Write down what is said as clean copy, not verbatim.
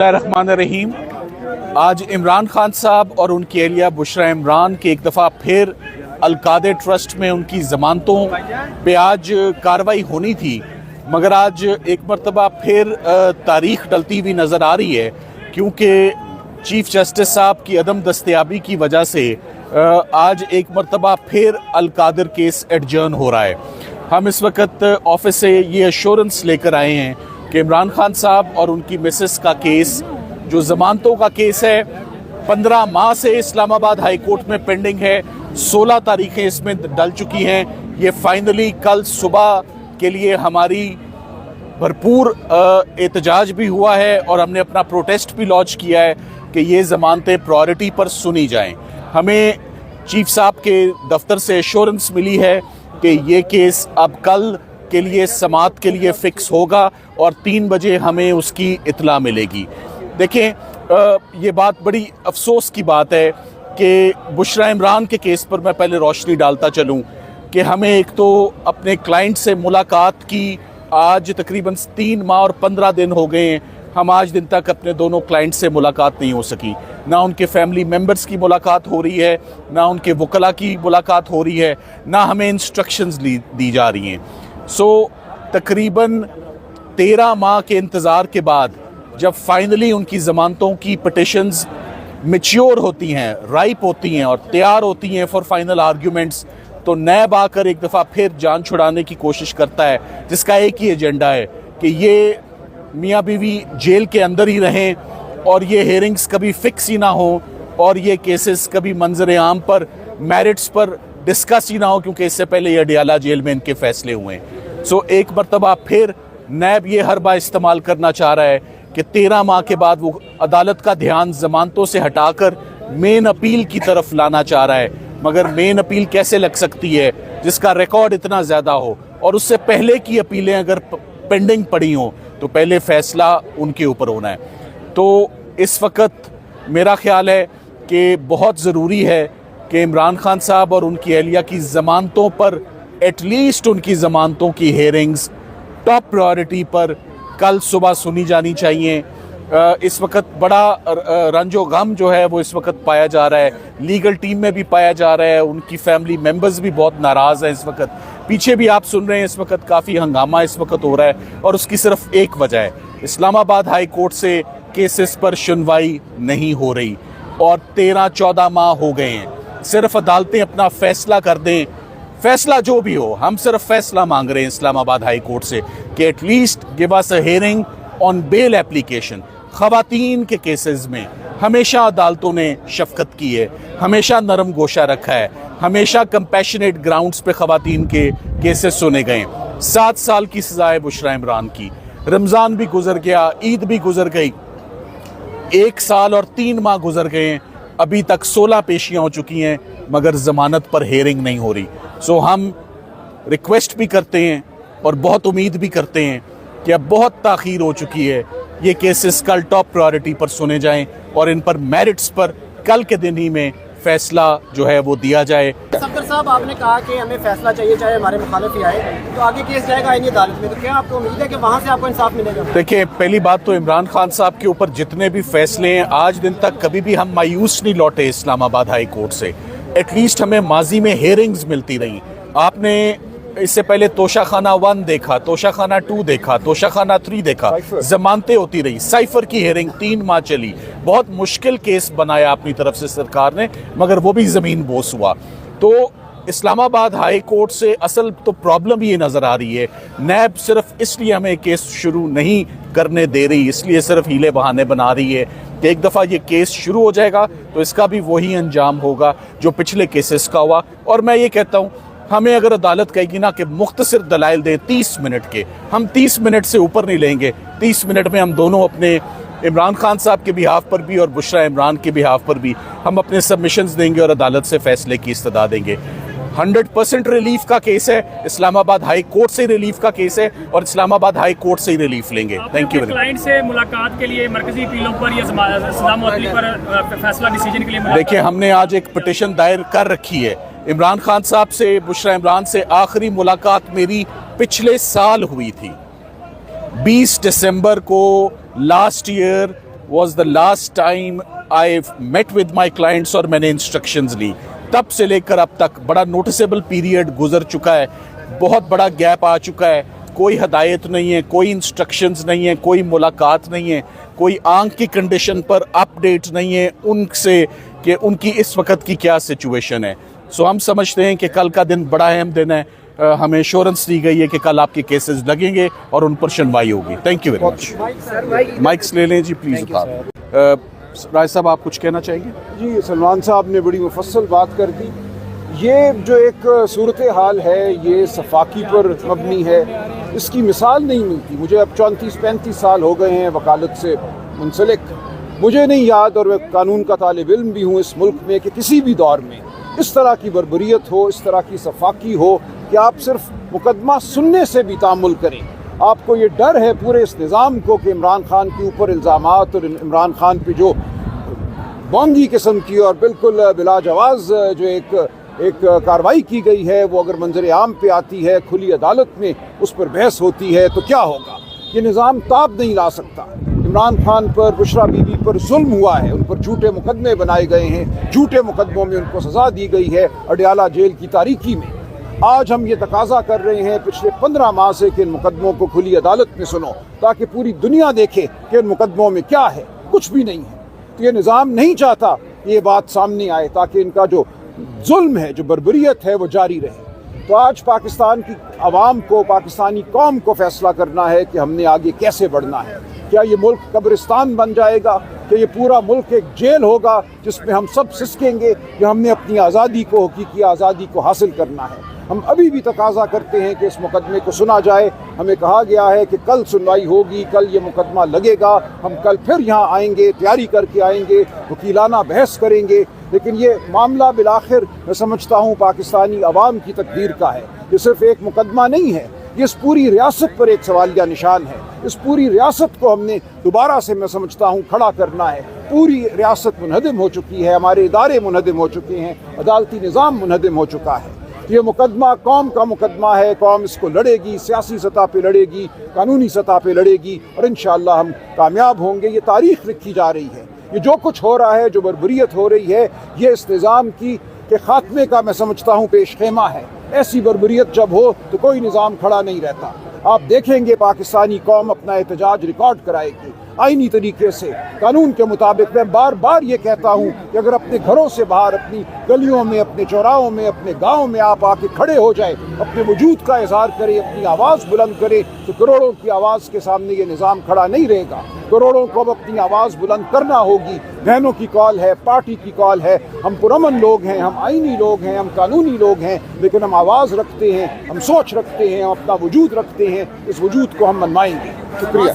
रहीम। आज इमरान खान साहब और उनकी एहलिया बुशरा इमरान के एक दफ़ा फिर अलकादे ट्रस्ट में उनकी ज़मानतों पे आज कार्रवाई होनी थी, मगर आज एक मरतबा फिर तारीख डलती हुई नज़र आ रही है, क्योंकि चीफ जस्टिस साहब की अदम दस्तयाबी की वजह से आज एक मरतबा फिर अलकादर केस एडजर्न हो रहा है। हम इस वक्त ऑफिस से ये एश्योरेंस लेकर आए हैं कि इमरान खान साहब और उनकी मिसेस का केस, जो ज़मानतों का केस है, 15 माह से इस्लामाबाद हाई कोर्ट में पेंडिंग है। 16 तारीखें इसमें डल चुकी हैं। ये फाइनली कल सुबह के लिए हमारी भरपूर एहतजाज भी हुआ है और हमने अपना प्रोटेस्ट भी लॉन्च किया है कि ये ज़मानतें प्रायोरिटी पर सुनी जाएं। हमें चीफ साहब के दफ्तर से एश्योरेंस मिली है कि ये केस अब कल के लिए समाअत के लिए फ़िक्स होगा और 3 बजे हमें उसकी इत्तला मिलेगी। देखें, ये बात बड़ी अफसोस की बात है कि बुशरा इमरान के केस पर मैं पहले रोशनी डालता चलूं कि हमें एक तो अपने क्लाइंट से मुलाकात की आज तकरीबन 3 माह और 15 दिन हो गए हैं। हम आज दिन तक अपने दोनों क्लाइंट से मुलाकात नहीं हो सकी। ना उनके फैमिली मेम्बर्स की मुलाकात हो रही है, ना उनके वकला की मुलाकात हो रही है, ना हमें इंस्ट्रक्शंस दी जा रही हैं। तकरीबन 13 माह के इंतज़ार के बाद जब फाइनली उनकी ज़मानतों की पिटिशंस मैच्योर होती हैं, राइप होती हैं और तैयार होती हैं फॉर फाइनल आर्ग्यूमेंट्स, तो नैब आकर एक दफ़ा फिर जान छुड़ाने की कोशिश करता है, जिसका एक ही एजेंडा है कि ये मियाँ बीवी जेल के अंदर ही रहें और ये हेयरिंग्स कभी फिक्स ही ना हो और ये केसेस कभी मंजर आम पर मेरिट्स पर डिस्कस ही ना हो, क्योंकि इससे पहले ये अडियाला जेल में इनके फैसले हुए हैं। एक मरतबा फिर नैब ये हरबा इस्तेमाल करना चाह रहा है कि 13 माह के बाद वो अदालत का ध्यान ज़मानतों से हटाकर मेन अपील की तरफ लाना चाह रहा है। मगर मेन अपील कैसे लग सकती है जिसका रिकॉर्ड इतना ज़्यादा हो, और उससे पहले की अपीलें अगर पेंडिंग पड़ी हों तो पहले फ़ैसला उनके ऊपर होना है। तो इस वक्त मेरा ख्याल है कि बहुत ज़रूरी है कि इमरान खान साहब और उनकी एहलिया की ज़मानतों पर एटलीस्ट उनकी ज़मानतों की हेयरिंग्स टॉप प्रायोरिटी पर कल सुबह सुनी जानी चाहिए। इस वक्त बड़ा रंजो गम जो है वो इस वक्त पाया जा रहा है, लीगल टीम में भी पाया जा रहा है, उनकी फैमिली मेम्बर्स भी बहुत नाराज़ हैं। इस वक्त पीछे भी आप सुन रहे हैं, इस वक्त काफ़ी हंगामा इस वक्त हो रहा है और उसकी सिर्फ एक वजह है, इस्लामाबाद हाई कोर्ट से केसेस पर सुनवाई नहीं हो रही और 13-14 माह हो गए हैं। सिर्फ अदालतें अपना फ़ैसला कर दें, फैसला जो भी हो, हम सिर्फ फैसला मांग रहे हैं इस्लामाबाद हाई कोर्ट से कि at least give us a hearing on bail application. ख़वातीन के केसेस में हमेशा अदालतों ने शफकत की है, हमेशा नरम गोशा रखा है, हमेशा कंपैशनेट ग्राउंड्स पे ख़वातीन के केसेस सुने गए। 7 साल की सज़ा है बुशरा इमरान की, रमज़ान भी गुजर गया, ईद भी गुजर गई, 1 साल और 3 माह गुजर गए, अभी तक 16 पेशियाँ हो चुकी हैं, मगर ज़मानत पर हेयरिंग नहीं हो रही। हम रिक्वेस्ट भी करते हैं और बहुत उम्मीद भी करते हैं कि अब बहुत ताख़ीर हो चुकी है, ये केसेस कल टॉप प्रायोरिटी पर सुने जाएं और इन पर मेरिट्स पर कल के दिन ही में फैसला जो है वो दिया जाए। सफदर साहब, आपने कहा कि हमें फैसला चाहिए चाहे हमारे मुखालिफ ही आए, तो आगे केस जाएगा आईनी अदालत में, तो क्या आपको उम्मीद है कि वहाँ से आपको इंसाफ मिलेगा? देखिए, पहली बात तो इमरान खान साहब के ऊपर जितने भी फैसले हैं, आज दिन तक कभी भी हम मायूस नहीं लौटे इस्लामाबाद हाई कोर्ट से। एटलीस्ट हमें माजी में हेयरिंग्स मिलती रही। आपने इससे पहले तोशाखाना 1 देखा, तोशाखाना 2 देखा, तोशाखाना 3 देखा, जमानतें होती रही। साइफर की हेयरिंग 3 माह चली, बहुत मुश्किल केस बनाया अपनी तरफ से सरकार ने, मगर वो भी ज़मीन बोस हुआ। तो इस्लामाबाद हाई कोर्ट से असल तो प्रॉब्लम ये नज़र आ रही है, नैब सिर्फ इसलिए हमें केस शुरू नहीं करने दे रही, इसलिए सिर्फ हीले बहाने बना रही है कि एक दफ़ा ये केस शुरू हो जाएगा तो इसका भी वही अंजाम होगा जो पिछले केसेस का हुआ। और मैं ये कहता हूँ, हमें अगर अदालत कहेगी ना कि मुख्तसर दलाइल दें 30 मिनट के, हम 30 मिनट से ऊपर नहीं लेंगे। 30 मिनट में हम दोनों अपने इमरान खान साहब के बिहाफ पर भी और बुशरा इमरान के बिहाफ पर भी हम अपने सबमिशंस देंगे और अदालत से फैसले की इस्तदा देंगे। 100% रिलीफ का केस है, इस्लामाबाद हाई कोर्ट से रिलीफ का केस है और इस्लामाबाद हाई कोर्ट से ही रिलीफ लेंगे। Thank you. क्लाइंट से मुलाकात के लिए मरकजी अपीलों पर या सज़ा मुअत्तली पर फैसला डिसीजन के लिए देखिए, हमने आज एक पिटिशन दायर कर रखी है। इमरान खान साहब से, बुशरा इमरान से आखिरी मुलाकात मेरी पिछले साल हुई थी। 20 दिसंबर को last year was the last time I met with my clients और मैंने instructions ली. तब से लेकर अब तक बड़ा noticeable period गुजर चुका है, बहुत बड़ा गैप आ चुका है. कोई हदायत नहीं है, कोई इंस्ट्रक्शंस नहीं है, कोई मुलाकात नहीं है, कोई आंख की कंडीशन पर अपडेट नहीं है उनसे कि उनकी इस वक्त की क्या सिचुएशन है. सो हम समझते हैं कि कल का दिन बड़ा अहम दिन है. हमें एश्योरेंस दी गई है कि कल आपके केसेस लगेंगे और उन पर सुनवाई होगी. Thank you very much. Mics ले लें जी प्लीज़. राय साहब आप कुछ कहना चाहेंगे? जी, सलमान साहब ने बड़ी मुफस्सल बात कर दी. ये जो एक सूरत हाल है ये सफाकी पर मबनी है, इसकी मिसाल नहीं मिलती. मुझे अब 34-35 साल हो गए हैं वकालत से मुंसलिक. मुझे नहीं याद, और मैं कानून का तालिब इल्म भी हूँ इस मुल्क में, कि किसी भी दौर में इस तरह की बर्बरियत हो, इस तरह की सफाकी हो कि आप सिर्फ मुकदमा सुनने से भी तामुल करें. आपको ये डर है पूरे इस निज़ाम को कि इमरान खान के ऊपर इल्ज़ामात और इमरान खान पे जो बोंगी किस्म की और बिल्कुल बिला जवाज़ जो एक कार्रवाई की गई है, वो अगर मंजर आम पे आती है, खुली अदालत में उस पर बहस होती है, तो क्या होगा. ये निज़ाम ताब नहीं ला सकता. इमरान खान पर, बुशरा बीबी पर जुल्म हुआ है, उन पर झूठे मुकदमे बनाए गए हैं, झूठे मुकदमों में उनको सज़ा दी गई है अडयाला जेल की तारीकी में. आज हम ये तकाजा कर रहे हैं पिछले 15 माह से कि इन मुकदमों को खुली अदालत में सुनो, ताकि पूरी दुनिया देखे कि इन मुकदमों में क्या है. कुछ भी नहीं है. तो ये निज़ाम नहीं चाहता ये बात सामने आए, ताकि इनका जो जुल्म है, जो बर्बरियत है, वो जारी रहे. तो आज पाकिस्तान की आवाम को, पाकिस्तानी कौम को फैसला करना है कि हमने आगे कैसे बढ़ना है. क्या ये मुल्क कब्रिस्तान बन जाएगा, कि ये पूरा मुल्क एक जेल होगा जिसमें हम सब सिसकेंगे, कि हमने अपनी आज़ादी को, हकीकी आज़ादी को हासिल करना है. हम अभी भी तकाजा करते हैं कि इस मुकदमे को सुना जाए. हमें कहा गया है कि कल सुनवाई होगी, कल ये मुकदमा लगेगा, हम कल फिर यहाँ आएंगे, तैयारी करके आएंगे, वकीलाना बहस करेंगे. लेकिन ये मामला बिलाखिर मैं समझता हूँ पाकिस्तानी अवाम की तकदीर का है. ये सिर्फ एक मुकदमा नहीं है, ये इस पूरी रियासत पर एक सवालिया निशान है. इस पूरी रियासत को हमने दोबारा से मैं समझता हूँ खड़ा करना है. पूरी रियासत मुनहदम हो चुकी है, हमारे इदारे मुनहदम हो चुके हैं, अदालती निज़ाम मुनहदम हो चुका है. ये मुकदमा कौम का मुकदमा है. कौम इसको लड़ेगी, सियासी सतह पे लड़ेगी, कानूनी सतह पे लड़ेगी, और इंशाअल्लाह हम कामयाब होंगे. ये तारीख लिखी जा रही है. ये जो कुछ हो रहा है, जो बर्बरियत हो रही है, ये इस निज़ाम की के ख़ात्मे का मैं समझता हूँ पेश खेमा है. ऐसी बर्बरियत जब हो तो कोई निज़ाम खड़ा नहीं रहता. आप देखेंगे पाकिस्तानी कौम अपना एहतजाज रिकॉर्ड कराएगी आईनी तरीके से, कानून के मुताबिक. मैं बार बार ये कहता हूँ कि अगर अपने घरों से बाहर, अपनी गलियों में, अपने चौराहों में, अपने गाँव में आप आके खड़े हो जाए, अपने वजूद का इजहार करें, अपनी आवाज़ बुलंद करें, तो करोड़ों की आवाज़ के सामने ये निज़ाम खड़ा नहीं रहेगा. करोड़ों को अब अपनी आवाज़ बुलंद करना होगी. बहनों की कॉल है, पार्टी की कॉल है. हम पुरअमन लोग हैं, हम आईनी लोग हैं, हम कानूनी लोग हैं, लेकिन हम आवाज़ रखते हैं, हम सोच रखते हैं, हम अपना वजूद रखते हैं. इस वजूद को हम मनवाएंगे. शुक्रिया.